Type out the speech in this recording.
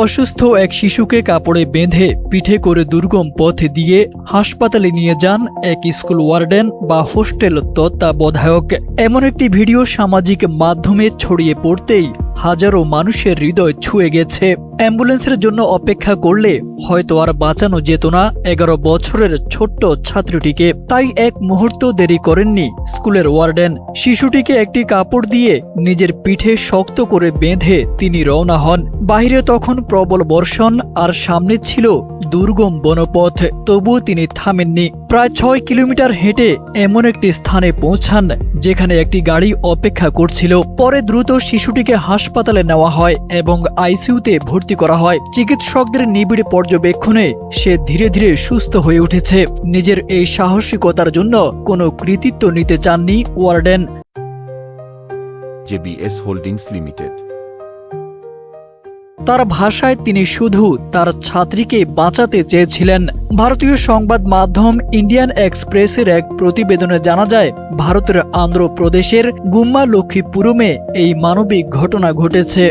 অসুস্থ এক শিশুকে কাপড়ে বেঁধে পিঠে করে দুর্গম পথ দিয়ে হাসপাতালে নিয়ে যান এক স্কুল ওয়ার্ডেন বা হোস্টেল তত্ত্বাবধায়ক। এমন একটি ভিডিও সামাজিক মাধ্যমে ছড়িয়ে পড়তেই হাজারো মানুষের হৃদয় ছুঁয়ে গেছে। অ্যাম্বুলেন্সের জন্য অপেক্ষা করলে হয়তো আর বাঁচানো যেত না 11 বছরের ছোট্ট ছাত্রীটিকে। তাই এক মুহূর্ত দেরি করেননি স্কুলের ওয়ার্ডেন। শিশুটিকে একটি কাপড় দিয়ে নিজের পিঠে শক্ত করে বেঁধে তিনি রওনা হন। বাহিরে তখন প্রবল বর্ষণ আর সামনে ছিল দুর্গম বনপথ। তবুও তিনি থামেননি। প্রায় 6 কিলোমিটার হেঁটে এমন একটি স্থানে পৌঁছান যেখানে একটি গাড়ি অপেক্ষা করছিল। পরে দ্রুত শিশুটিকে হাসপাতালে নেওয়া হয় এবং আইসিইউতে ভর্তি করা হয়। চিকিৎসকদের নিবিড় পর্যবেক্ষণে সে ধীরে ধীরে সুস্থ হয়ে উঠেছে। নিজের এই সাহসিকতার জন্য কোনো কৃতিত্ব নিতে চাননি ওয়ার্ডেন। JBS holdings limited. তার ভাষায় তিনি শুধু তার ছাত্রীকে বাঁচাতে চেয়েছিলেন। ভারতীয় সংবাদ মাধ্যম ইন্ডিয়ান এক্সপ্রেসের এক প্রতিবেদনে জানা যায়, ভারতের অন্ধ্রপ্রদেশের গুম্মা লক্ষ্মীপুরমে এই মানবিক ঘটনা ঘটেছে।